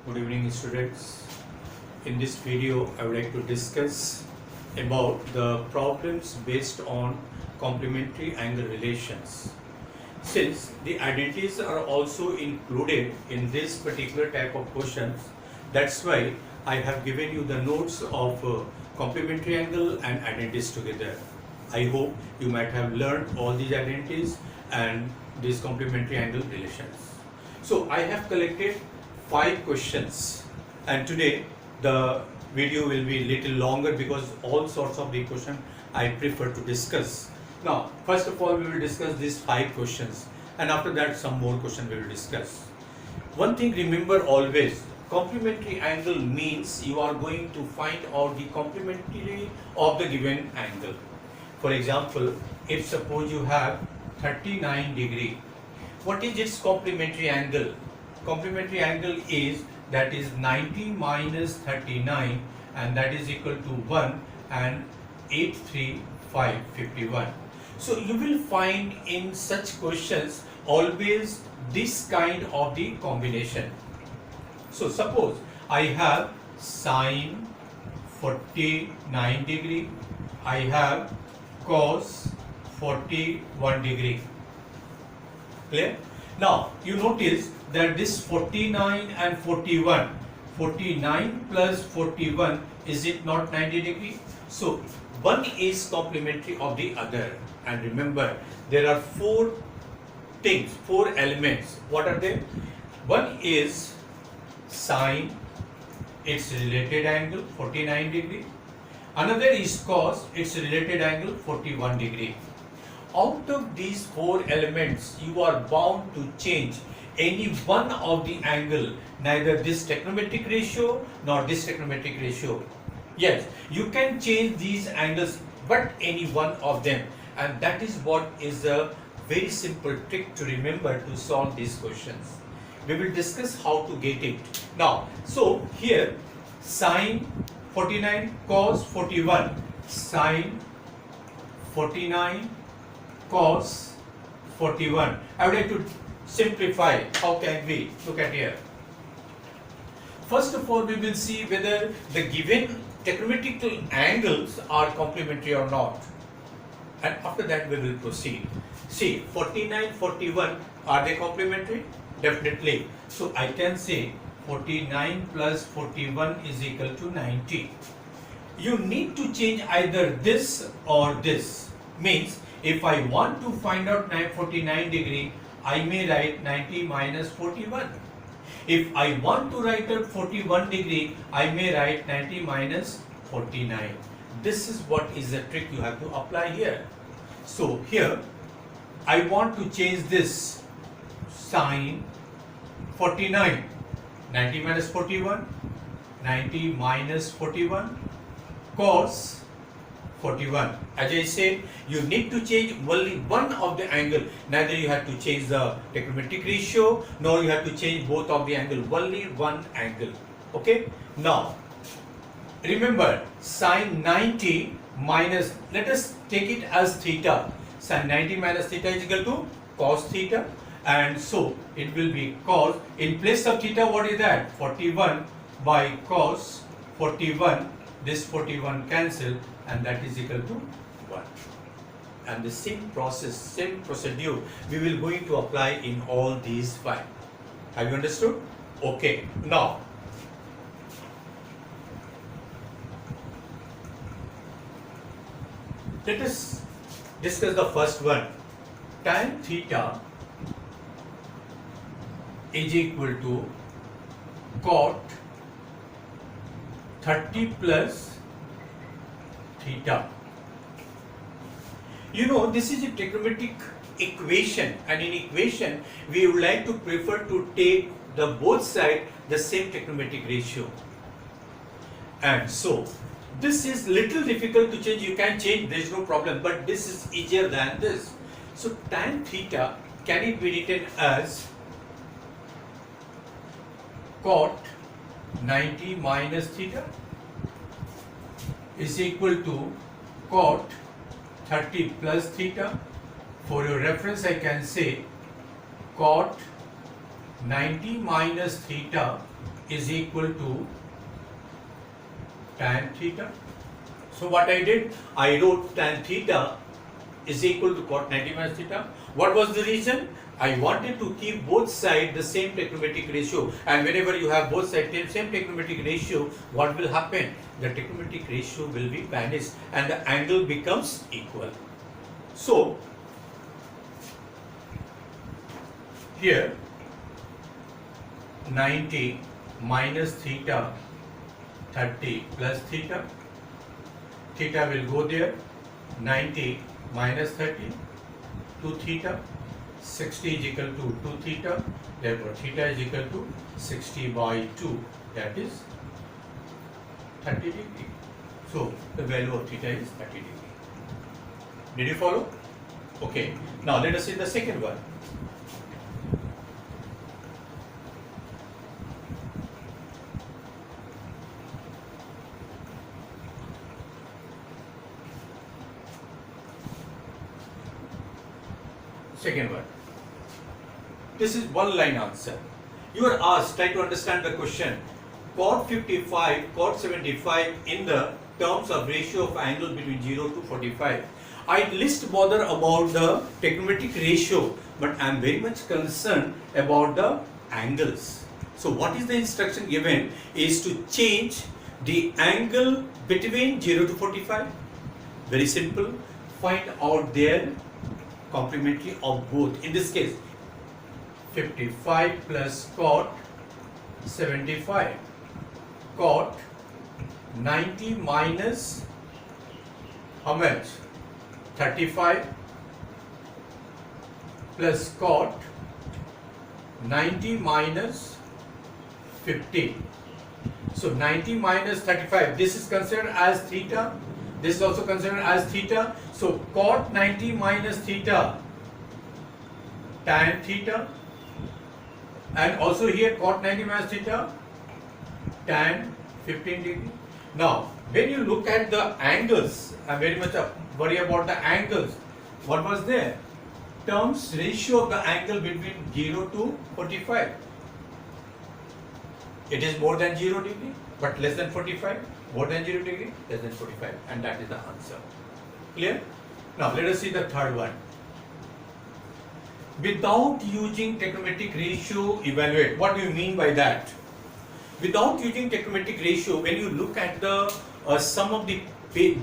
Good evening, students. In this video, I would like to discuss about the problems based on complementary angle relations. Since the identities are also included in this particular type of questions, that's why I have given you the notes of complementary angle and identities together. I hope you might have learned all these identities and these complementary angle relations. So I have collected 5 questions, and today the video will be little longer because all sorts of the question I prefer to discuss. Now, first of all, we will discuss these 5 questions, and after that some more question we will discuss. One thing remember always, complementary angle means you are going to find out the complementary of the given angle. For example, if suppose you have 39 degree, what is its complementary angle? Complementary angle is, that is 90 minus 39, and that is equal to 1 and 83551. So you will find in such questions always this kind of the combination. So suppose I have sine 49 degree, I have cos 41 degree. Clear? Now you notice that this 49 and 41, 49 plus 41, is it not 90 degree? So one is complementary of the other. And remember, there are 4 things, 4 elements. What are they? One is sine, its related angle 49 degree. Another is cos, its related angle 41 degree. Out of these 4 elements, you are bound to change any one of the angle, neither this trigonometric ratio nor this trigonometric ratio. Yes, you can change these angles, but any one of them, and that is what is a very simple trick to remember to solve these questions. We will discuss how to get it. Now, so here sine 49 cos 41, sine 49 cos 41. I would like to simplify. How can we? Look at here. First of all, we will see whether the given trigonometric angles are complementary or not. And after that, we will proceed. See, 49, 41, are they complementary? Definitely. So I can say 49 plus 41 is equal to 90. You need to change either this or this. Means, if I want to find out 49 degree, I may write 90 minus 41. If I want to write out 41 degree, I may write 90 minus 49. This is what is the trick you have to apply here. So here, I want to change this sine 49, 90 minus 41, 90 minus 41, cos 41. As I said, you need to change only one of the angle. Neither you have to change the trigonometric ratio, nor you have to change both of the angle. Only one angle. Okay. Now, remember, sine 90 minus, let us take it as theta. Sine 90 minus theta is equal to cos theta. And so, it will be cos. In place of theta, what is that? 41 by cos 41. This 41 cancel, and that is equal to 1. And the same process, same procedure, we will going to apply in all these 5. Have you understood? Okay. Now, let us discuss the first one. Tan theta is equal to cot 30 plus theta. You know, this is a trigonometric equation, and in equation we would like to prefer to take the both sides the same trigonometric ratio. And so this is little difficult to change. You can change, there is no problem, but this is easier than this. So tan theta, can it be written as cot 90 minus theta is equal to cot 30 plus theta. For your reference, I can say cot 90 minus theta is equal to tan theta. So what I did, I wrote tan theta is equal to cot 90 minus theta. What was the reason? I wanted to keep both sides the same trigonometric ratio, and whenever you have both sides the same trigonometric ratio, what will happen? The trigonometric ratio will be vanished and the angle becomes equal. So here 90 minus theta 30 plus theta, theta will go there, 90 minus 30 to theta, 60 is equal to 2 theta, therefore theta is equal to 60 by 2, that is 30 degree. So the value of theta is 30 degree. Did you follow? Okay, now let us see the second one. Second one. This is one line answer. You are asked, try to understand the question. Cot 55, cot 75 in the terms of ratio of angle between 0 to 45. I least bother about the trigonometric ratio, but I am very much concerned about the angles. So what is the instruction given is to change the angle between 0 to 45. Very simple. Find out their complementary of both. In this case, 55 plus cot 75. Cot 90 minus how much? 35 plus cot 90 minus 50. So 90 minus 35, this is considered as theta, this is also considered as theta. So cot 90 minus theta, tan theta, and also here cot 90 minus theta, tan 15 degree. Now when you look at the angles, I am very much worried about the angles. What was there? Terms ratio of the angle between 0 to 45. It is more than 0 degree but less than 45. More than 0 degree, less than 45, and that is the answer. Clear? Now let us see the third one. Without using trigonometric ratio, evaluate. What do you mean by that? Without using trigonometric ratio, when you look at the some of the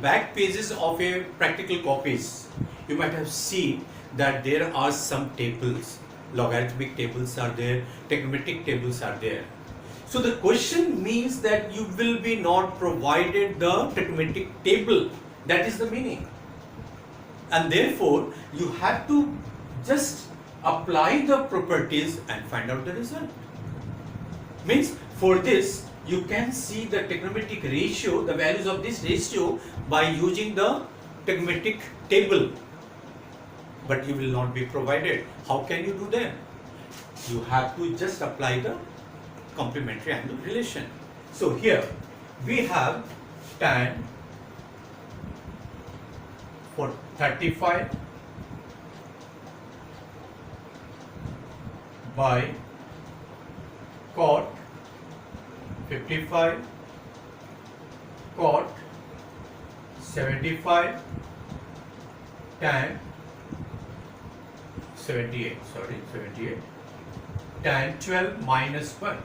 back pages of a practical copies, you might have seen that there are some tables. Logarithmic tables are there, trigonometric tables are there. So the question means that you will be not provided the trigonometric table. That is the meaning. And therefore, you have to just apply the properties and find out the result. Means for this, you can see the trigonometric ratio, the values of this ratio by using the trigonometric table. But you will not be provided. How can you do that? You have to just apply the complementary angle relation. So here we have tan for 35 by cot 55 cot 75 tan 78 tan 12 minus 1.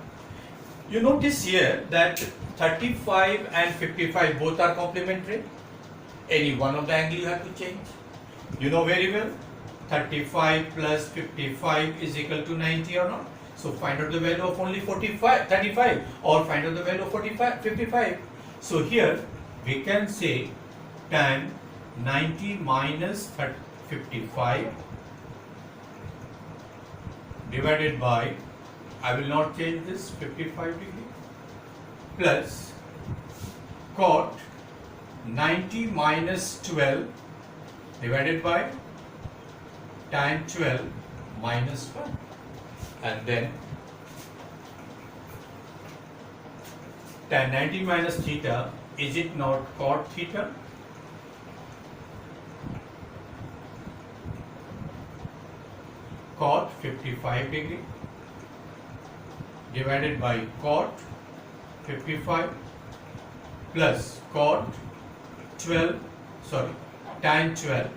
You notice here that 35 and 55 both are complementary. Any one of the angle you have to change. You know very well 35 plus 55 is equal to 90 or not. So find out the value of only 35 or find out the value of 55. So here we can say tan 90 minus 55 divided by, I will not change this, 55 degree plus cot 90 minus 12 divided by tan 12 minus 1, and then tan 90 minus theta, is it not cot theta? Cot 55 degree divided by cot 55 plus cot 12, sorry, tan 12,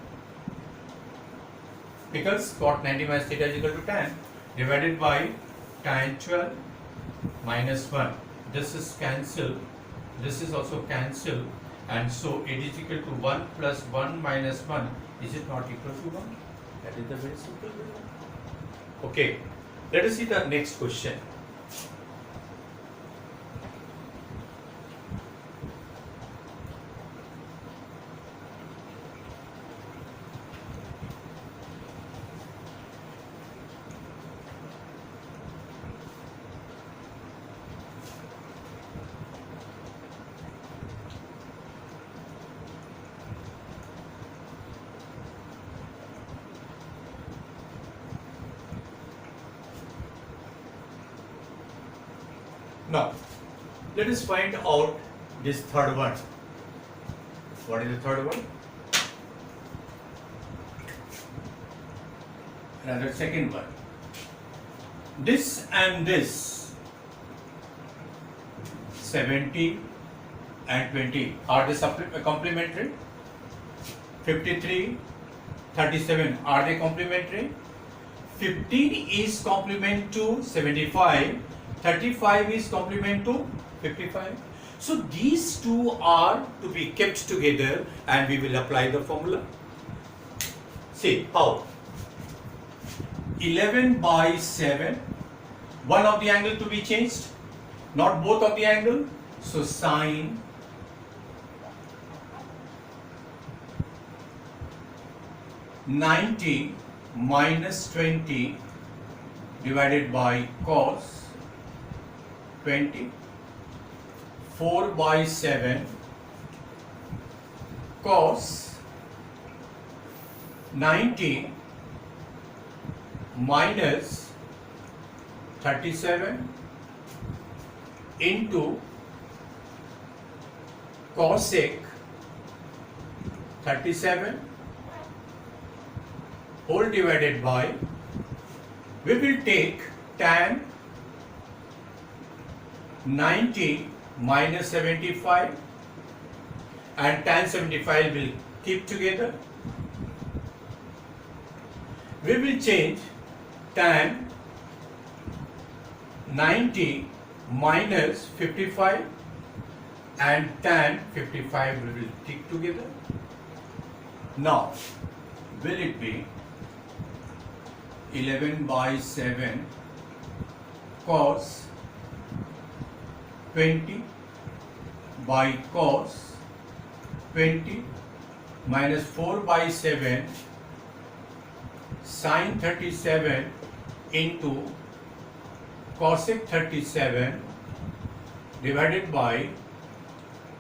because cot 90 minus theta is equal to tan, divided by tan 12 minus 1. This is cancelled, this is also cancelled, and so it is equal to 1 plus 1 minus 1. Is it not equal to 1? That is the very simple way. Okay, let us see the next question. Now, let us find out this third one. What is the third one? Another second one. This and this, 70 and 20, are they complementary? 53, 37, are they complementary? 15 is complement to 75. 35 is complement to 55. So these two are to be kept together and we will apply the formula. See how? 11 by 7, one of the angle to be changed, not both of the angle. So sine (90) minus 20 divided by cos 20, 4 by 7 cos 90 minus 37 into cosec 37 whole divided by, we will take tan 90 minus 75 and tan 75 will keep together. We will change tan 90 minus 55 and tan 55 we will keep together. Now, will it be 11 by 7 cos 20 by cos 20 minus 4 by 7 sin 37 into cosec 37 divided by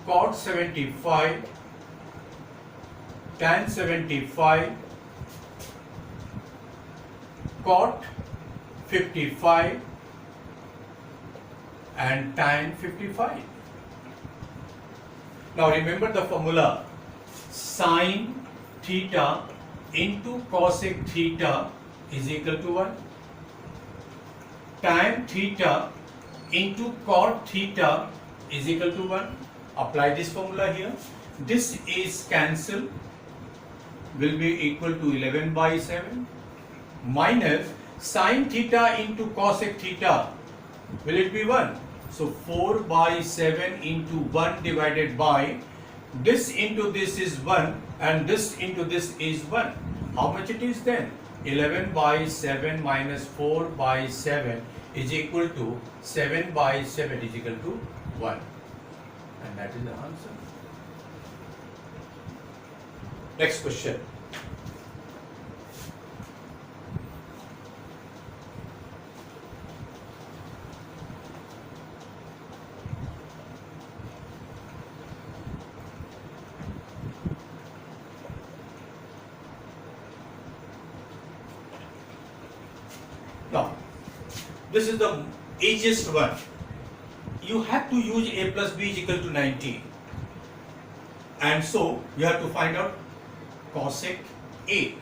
cot 75 tan 75 cot 55 and tan 55. Now remember the formula, sin theta into cosec theta is equal to 1. Tan theta into cot theta is equal to 1. Apply this formula here. This is cancelled, will be equal to 11 by 7 minus sin theta into cosec theta, will it be 1? So 4 by 7 into 1 divided by, this into this is 1 and this into this is 1. How much it is then? 11 by 7 minus 4 by 7 is equal to 7 by 7 is equal to 1. And that is the answer. Next question. Now, this is the easiest one. You have to use a plus b is equal to 90. And so, you have to find out cosec A.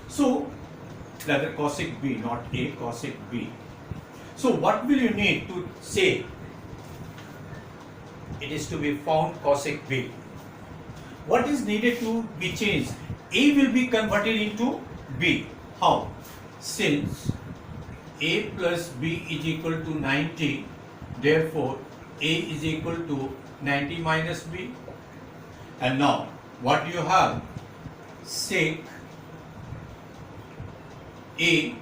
So, rather cosec B, not A, cosec B. So, what will you need to say? it is to be found cosec B. What is needed to be changed? A will be converted into B. How? Since A plus B is equal to 90, therefore A is equal to 90 minus B. And now what you have? Sec A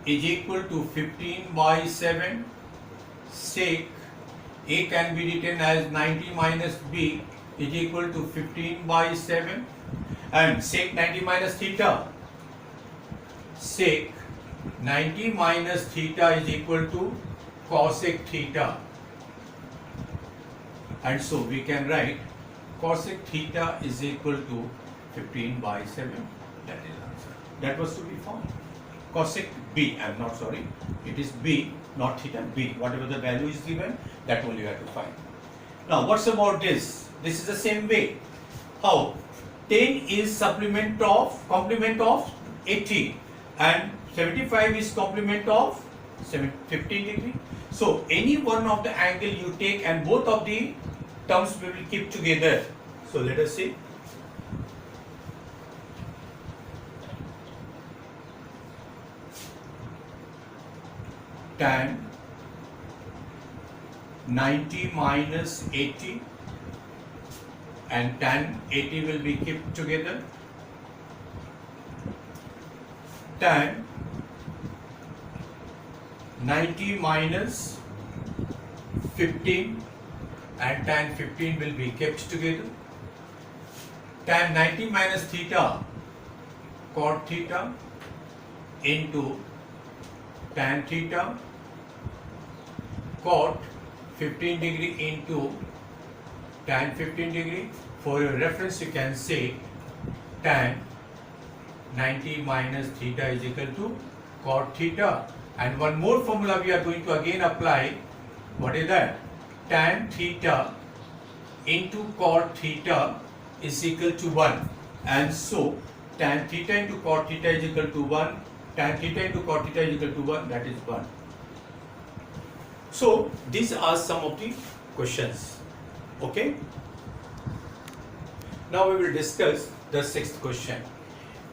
is equal to 15 by 7. Sec A can be written as 90 minus B is equal to 15 by 7. And sec 90 minus theta. Sec 90 minus theta is equal to cosec theta. And so we can write cosec theta is equal to 15 by 7. That is answer. That was to be found. Cosec B, I'm not sorry, it is B, not theta, B. Whatever the value is given, that only you have to find. Now, what's about this? This is the same way. How? 10 is complement of 80 and 75 is complement of 15 degree. So, any one of the angle you take and both of the terms we will keep together. So, let us see. Tan 90 minus 80 and tan 80 will be kept together. Tan 90 minus 15 and tan 15 will be kept together. Tan 90 minus theta, cot theta into tan theta, cot 15 degree into tan 15 degree. For your reference, you can say tan 90 minus theta is equal to cot theta. And one more formula we are going to again apply. What is that? Tan theta into cot theta is equal to 1. And so tan theta into cot theta is equal to 1. Tan theta into cot theta is equal to 1. That is 1. So these are some of the questions. Okay. Now we will discuss the sixth question.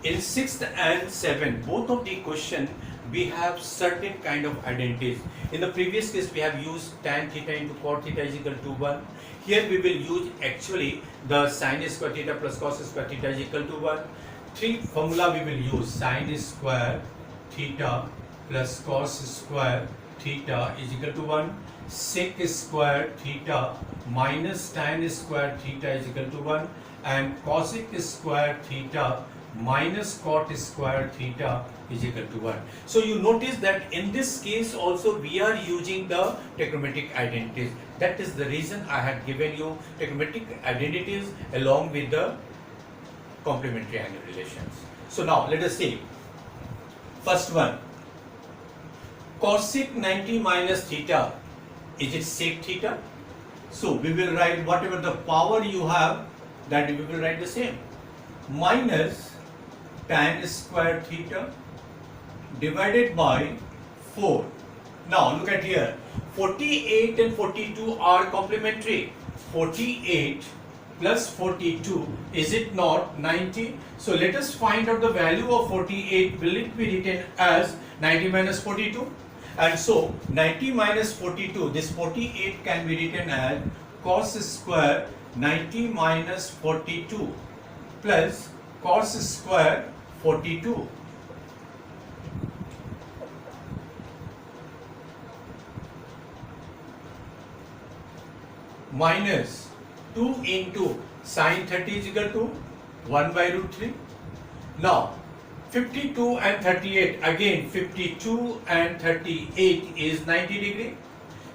In 6th and 7th, both of the question we have certain kind of identities. In the previous case, we have used tan theta into cot theta is equal to 1. Here we will use actually the sin square theta plus cos square theta is equal to 1. Three formula we will use: sin square theta plus cos square theta is equal to 1. Sec square theta minus tan square theta is equal to 1. And cosec square theta minus cot square theta is equal to 1. So you notice that in this case also we are using the trigonometric identities. That is the reason I had given you trigonometric identities along with the complementary angle relations. So now let us see. First one, cosec 90 minus theta, is it sec theta? So we will write whatever the power you have, that we will write the same, minus tan square theta divided by 4. Now look at here, 48 and 42 are complementary. 48 plus 42, is it not 90? So let us find out the value of 48. Will it be written as 90 minus 42? And so 90 minus 42, this 48 can be written as cos square 90 minus 42 plus cos square 42. Minus 2 into sin 30 is equal to 1 by root 3. Now 52 and 38, again 52 and 38 is 90 degree.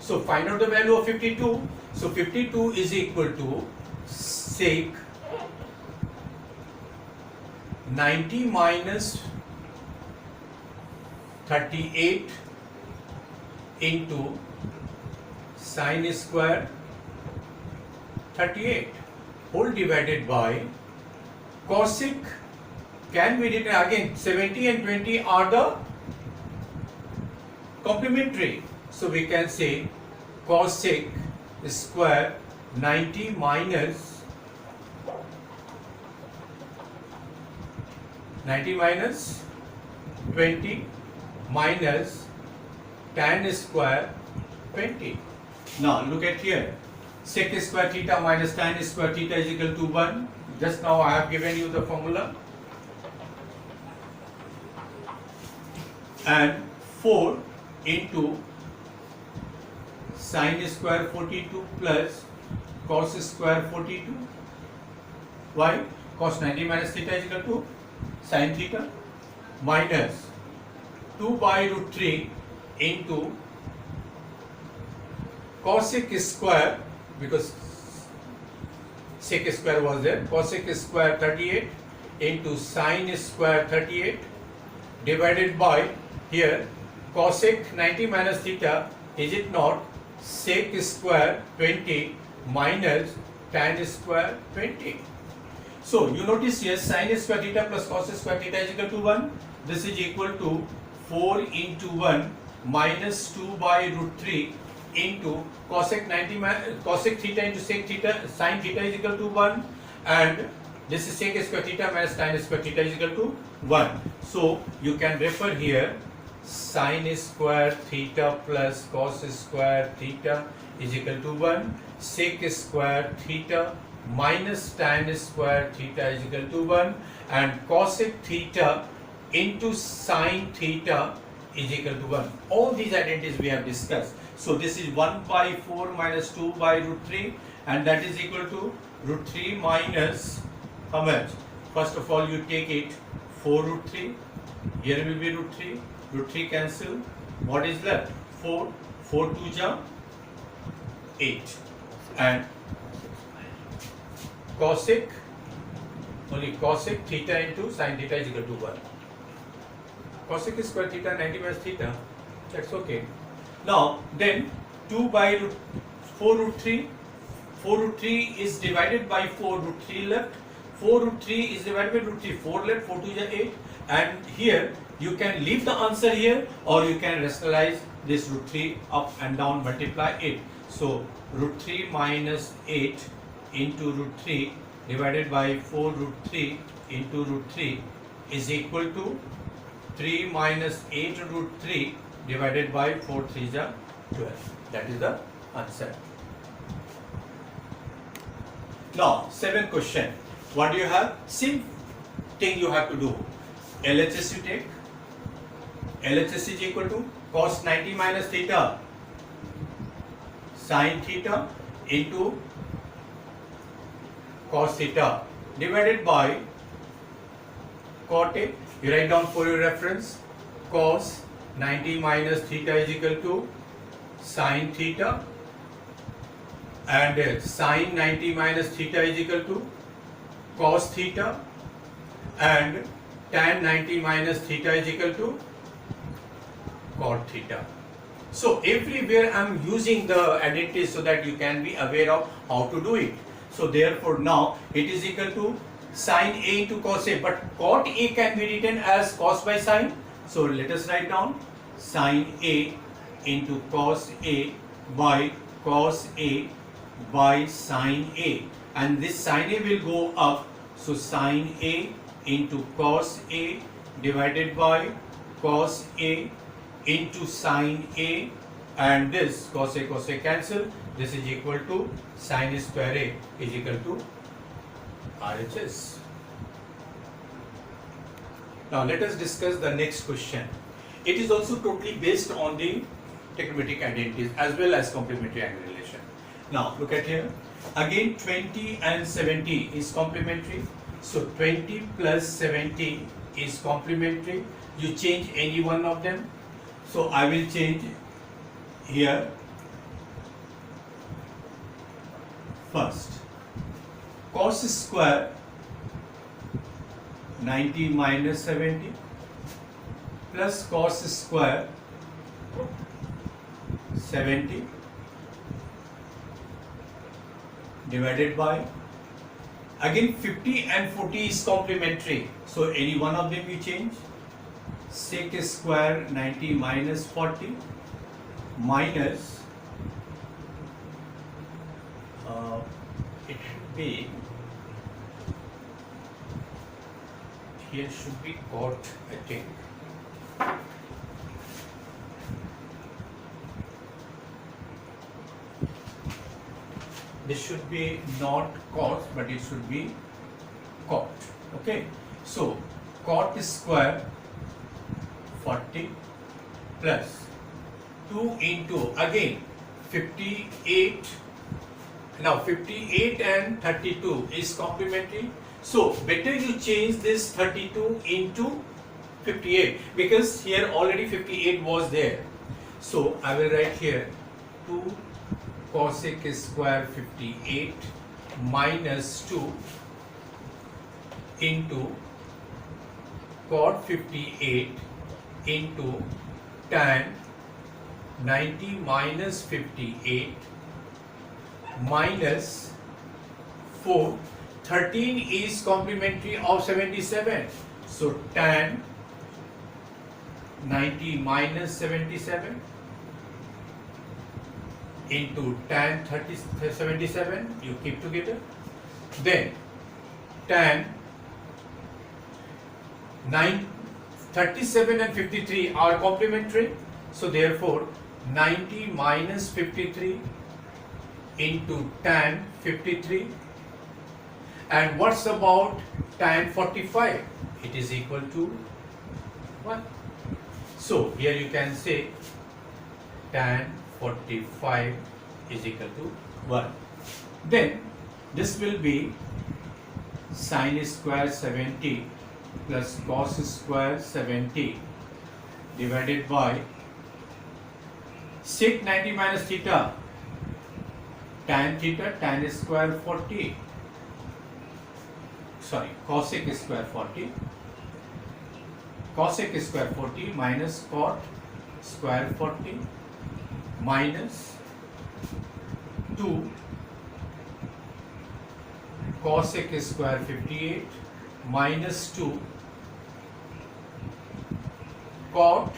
So find out the value of 52. So 52 is equal to sec 90 minus 38 into sin square 38 whole divided by cosec, can be written again, 70 and 20 are the complementary. So we can say cosec square 90 minus 20 minus tan square 20. Now look at here. Sec square theta minus tan square theta is equal to 1. Just now I have given you the formula. And 4 into sin square 42 plus cos square 42. Why? Cos 90 minus theta is equal to sin theta minus 2 by root 3 into cosec square, because sec square was there, cosec square 38 into sin square 38 divided by here cosec 90 minus theta, is it not sec square 20 minus tan square 20. So you notice here sin square theta plus cos square theta is equal to 1. This is equal to 4 into 1 minus 2 by root 3 into cosec theta into sec theta sin theta is equal to 1, and this is sec square theta minus tan square theta is equal to 1. So you can refer here sin square theta plus cos square theta is equal to 1, sec square theta minus tan square theta is equal to 1, and cosec theta into sin theta is equal to 1. All these identities we have discussed. So this is 1 by 4 minus 2 by root 3, and that is equal to root 3 minus how much? First of all you take it 4 root 3, here will be root 3 cancel. What is left? 4, 4 2 ja 8, and cosec theta into sin theta is equal to 1. Cosec square theta 90 minus theta, that's okay. Now then 2 by root 4 root 3, 4 root 3 is divided by 4, root 3 left, 4 root 3 is divided by root 3, 4 left, 4 2 is 8, and here you can leave the answer here, or you can rationalize this root 3 up and down, multiply it. So root 3 minus 8 into root 3 divided by 4 root 3 into root 3 is equal to 3 minus 8 root 3 divided by 4 3 is 12. That is the answer. Now 7th question. What do you have? Same thing you have to do. LHS you take. LHS is equal to cos 90 minus theta sin theta into cos theta divided by cot A. You write down for your reference. Cos 90 minus theta is equal to sin theta, and sin 90 minus theta is equal to cos theta, and tan 90 minus theta is equal to cot theta. So everywhere I am using the identities so that you can be aware of how to do it. So therefore now it is equal to sin A into cos A, but cot A can be written as cos by sin. So let us write down sin A into cos A by cos A by sin A, and this sin A will go up. So sin A into cos A divided by cos A into sin A, and this cos A cancel. This is equal to sin square A is equal to RHS. Now let us discuss the next question. It is also totally based on the trigonometric identities as well as complementary angle relation. Now look at here. Again 20 and 70 is complementary. So 20 plus 70 is complementary. You change any one of them. So I will change here first. Cos square 90 minus 70 plus cos square 70 divided by, again 50 and 40 is complementary, so any one of them you change. Sec square 90 minus 40 minus it should be, here should be cot, I think. This should be not cos, but it should be cot. Okay, so cot square 40 plus 2 into again 58. Now 58 and 32 is complementary. So better you change this 32 into 58, because here already 58 was there. So I will write here 2 cosec square 58 minus 2 into cot 58 into tan 90 minus 58 minus 4. 13 is complementary of 77. So tan 90 minus 77 into tan 77, you keep together. Then tan 37 and 53 are complementary. So therefore 90 minus 53 into tan 53. And what's about tan 45? It is equal to 1. So here you can say tan 45 is equal to 1. Then this will be sin square 70 plus cos square 70 divided by sec 90 minus theta, tan square 40, sorry, cosec square 40, cosec square 40 minus cot square 40 minus 2 cosec square 58 minus 2 cot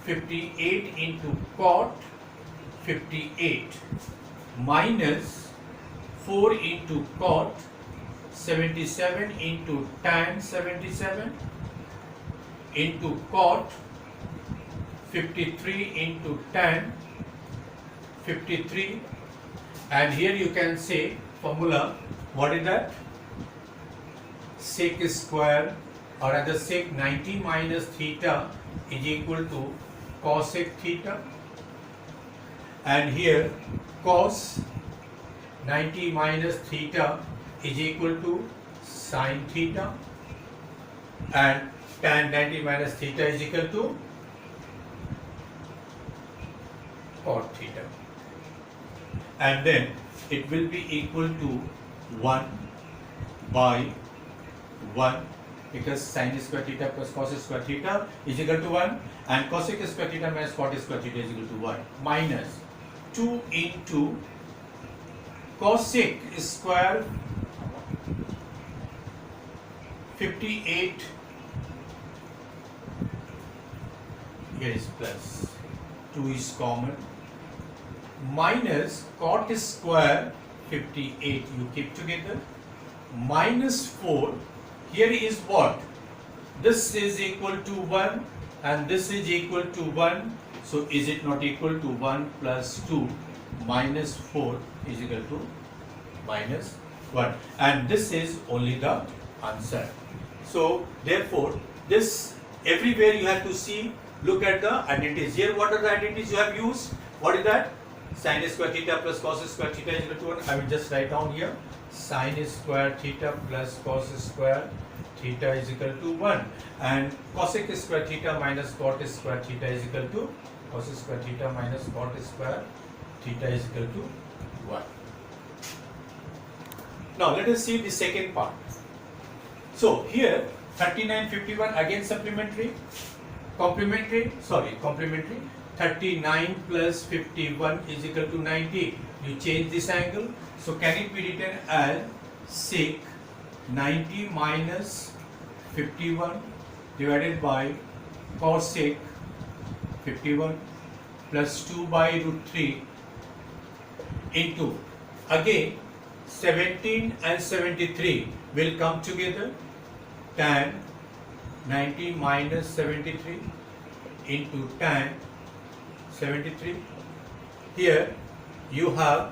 58 into cot 58 minus 4 into cot 77 into tan 77 into cot 53 into tan 53. And here you can say formula, what is that? Sec square, or rather sec 90 minus theta is equal to cosec theta, and here cos 90 minus theta is equal to sin theta, and tan 90 minus theta is equal to cot theta, and then it will be equal to 1 by 1, because sin square theta plus cos square theta is equal to 1, and cosec square theta minus cot square theta is equal to 1, minus 2 into cosec square 58, here is plus, 2 is common, minus cot square 58, you keep together, minus 4, here is what? This is equal to 1 and this is equal to 1, so is it not equal to 1 plus 2 minus 4 is equal to minus 1, and this is only the answer. So therefore this, everywhere you have to see, look at the identities. Here what are the identities you have used? What is that? Sin square theta plus cos square theta is equal to 1. I will just write down here, sin square theta plus cos square theta is equal to 1, and cosec square theta minus cot square theta is equal to cos square theta minus cot square theta is equal to 1. Now let us see the second part. So here 39, 51 again supplementary, complementary. 39 plus 51 is equal to 90. You change this angle. So can it be written as sec 90 minus 51 divided by cosec 51 plus 2 by root 3 into, Again 17 and 73 will come together. Tan 90 minus 73 into tan 73. Here you have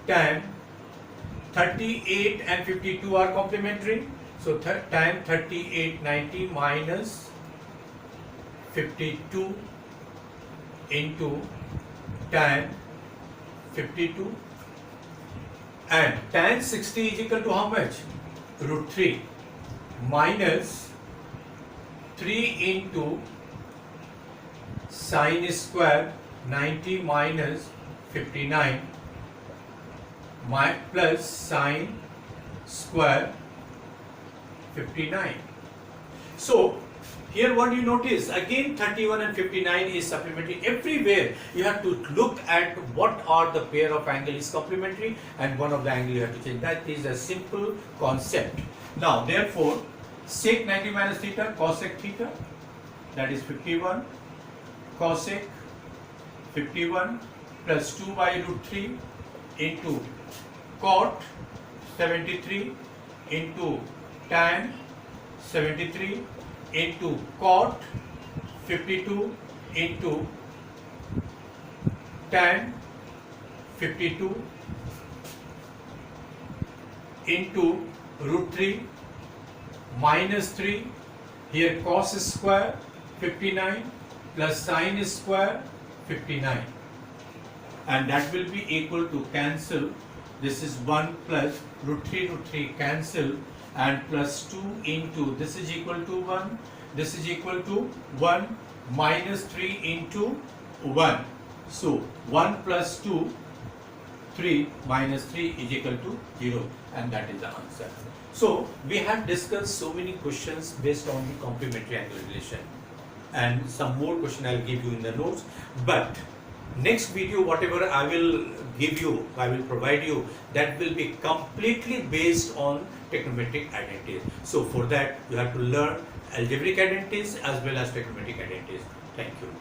tan 38 and 52 are complementary. So tan 38 90 minus 52 into tan 52, and tan 60 is equal to how much? Root 3 minus 3 into sine square 90 minus 59 plus sine square 59. So here what you notice, again 31 and 59 is supplementary. Everywhere you have to look at what are the pair of angle is complementary and one of the angle you have to change. That is a simple concept. Now therefore sec 90 minus theta, cosec theta, that is 51, cosec 51 plus 2 by root 3 into cot 73 into tan 73 into cot 52 into tan 52 into root 3 minus 3, here cos square 59 plus sine square 59, and that will be equal to cancel. This is 1 plus root 3 cancel, and plus 2 into this is equal to 1, this is equal to 1 minus 3 into 1. So 1 plus 2, 3 minus 3 is equal to 0, and that is the answer. So we have discussed so many questions based on the complementary angle relation, and some more question I will give you in the notes. But next video, whatever I will give you, I will provide you, that will be completely based on trigonometric identities. So for that you have to learn algebraic identities as well as trigonometric identities. Thank you.